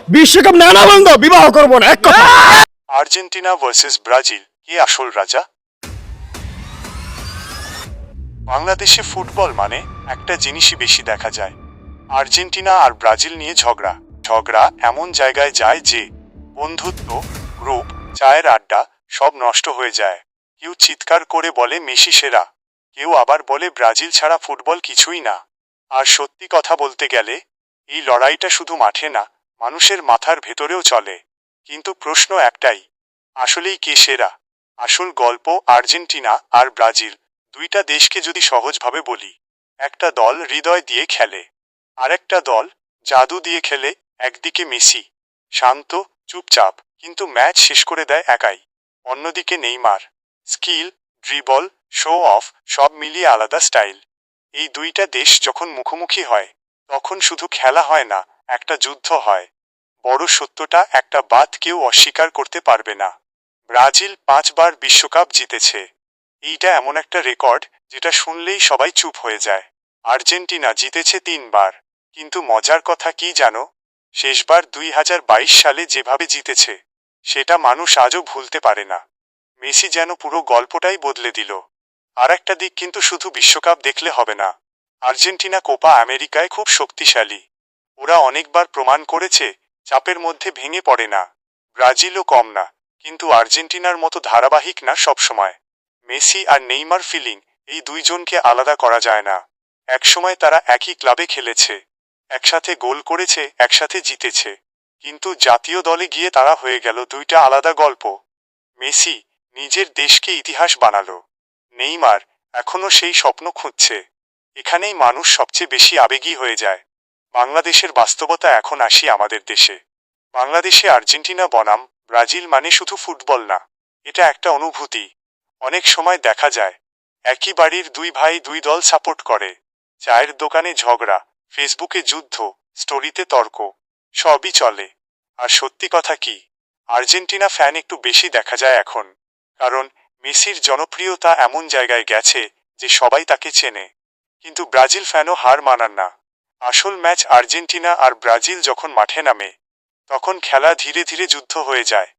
বিশ্বকাপ না বন্ধ, বিবাহ করবো না, এক কথা। আর্জেন্টিনা ভার্সেস ব্রাজিল, কে আসল রাজা? বাংলাদেশে ফুটবল মানে একটা জিনিসই বেশি দেখা যায়, আর্জেন্টিনা আর ব্রাজিল নিয়ে ঝগড়া। ঝগড়া এমন জায়গায় যায় যে বন্ধুত্ব, গ্রুপ, চায়ের আড্ডা সব নষ্ট হয়ে যায়। কেউ চিৎকার করে বলে মেসি সেরা, কেউ আবার বলে ব্রাজিল ছাড়া ফুটবল কিছুই না। আর সত্যি কথা বলতে গেলে এই লড়াইটা শুধু মাঠে না, মানুষের মাথার ভেতরেও চলে। কিন্তু প্রশ্ন একটাই, আসলেই কে সেরা? আসল গল্প আর্জেন্টিনা আর ব্রাজিল, দুইটা দেশকে যদি সহজভাবে বলি, একটা দল হৃদয় দিয়ে খেলে, আরেকটা দল জাদু দিয়ে খেলে। একদিকে মেসি শান্ত, চুপচাপ, কিন্তু ম্যাচ শেষ করে দেয় একাই। অন্যদিকে Neymar skill, dribble, show off সব মিলিয়ে আলাদা স্টাইল। এই দুইটা দেশ যখন মুখোমুখি হয় তখন শুধু খেলা হয় না, একটা যুদ্ধ হয়। বড় সত্যটা একটা বাত কেউ অস্বীকার করতে পারবে না, ব্রাজিল 5বার বিশ্বকাপ জিতেছে। এইটা এমন একটা রেকর্ড যেটা শুনলেই সবাই চুপ হয়ে যায়। আর্জেন্টিনা জিতেছে 3বার, কিন্তু মজার কথা কি জানো? শেষবার 2022 সালে যেভাবে জিতেছে সেটা মানুষ আজও ভুলতে পারে না। মেসি যেন পুরো গল্পটাই বদলে দিল। আর একটা দিক কিন্তু শুধু বিশ্বকাপ দেখলে হবে না, আর্জেন্টিনা কোপা আমেরিকায় খুব শক্তিশালী। ওরা অনেকবার প্রমাণ করেছে চাপের মধ্যে ভেঙে পড়ে না। ব্রাজিলও কম না, কিন্তু আর্জেন্টিনার মতো ধারাবাহিক না সবসময়। মেসি আর নেইমার ফিলিং, এই দুইজনকে আলাদা করা যায় না। একসময় তারা একই ক্লাবে খেলেছে, একসাথে গোল করেছে, একসাথে জিতেছে, কিন্তু জাতীয় দলে গিয়ে তারা হয়ে গেল দুইটা আলাদা গল্প। মেসি নিজের দেশকে ইতিহাস বানালো, নেইমার এখনো সেই স্বপ্ন খুঁজছে। এখানেই মানুষ সবচেয়ে বেশি আবেগী হয়ে যায়। বাংলাদেশের বাস্তবতা এখন আসি আমাদের দেশে। বাংলাদেশে আর্জেন্টিনা বনাম ব্রাজিল মানে শুধু ফুটবল না, এটা একটা অনুভূতি। অনেক সময় দেখা যায় একই বাড়ির দুই ভাই দুই দল সাপোর্ট করে, চায়ের দোকানে ঝগড়া, ফেসবুকে যুদ্ধ, স্টোরিতে তর্ক, সবই চলে। আর সত্যি কথা কি, আর্জেন্টিনা ফ্যান একটু বেশি দেখা যায় এখন, কারণ মেসির জনপ্রিয়তা এমন জায়গায় গেছে যে সবাই তাকে চেনে। কিন্তু ব্রাজিল ফ্যানও হার মানান না। আসল ম্যাচ আর্জেন্টিনা আর ব্রাজিল যখন মাঠে নামে তখন খেলা ধীরে ধীরে যুদ্ধ হয়ে যায়।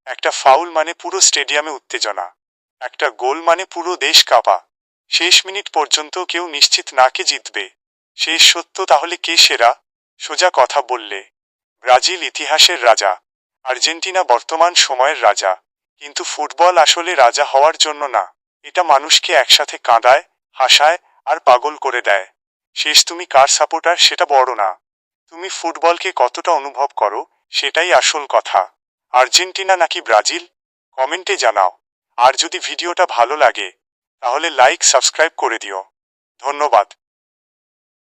একটা ফাউল মানে পুরো স্টেডিয়ামে উত্তেজনা, একটা গোল মানে পুরো দেশ কাঁপা। শেষ মিনিট পর্যন্ত কেউ নিশ্চিত না কে জিতবে। শেষ সত্য তাহলে কে সেরা? সোজা কথা বললে ব্রাজিল ইতিহাসের রাজা, আর্জেন্টিনা বর্তমান সময়ের রাজা। কিন্তু ফুটবল আসলে রাজা হওয়ার জন্য না, এটা মানুষকে একসাথে কাঁদায়, হাসায় আর পাগল করে দেয়। শেষ তুমি কার সাপোর্টার সেটা বড় না, তুমি ফুটবলকে কতটা অনুভব করো সেটাই আসল কথা। আর্জেন্টিনা নাকি ব্রাজিল? কমেন্টে জানাও। আর যদি ভিডিওটা ভালো লাগে তাহলে লাইক সাবস্ক্রাইব করে দিও। ধন্যবাদ।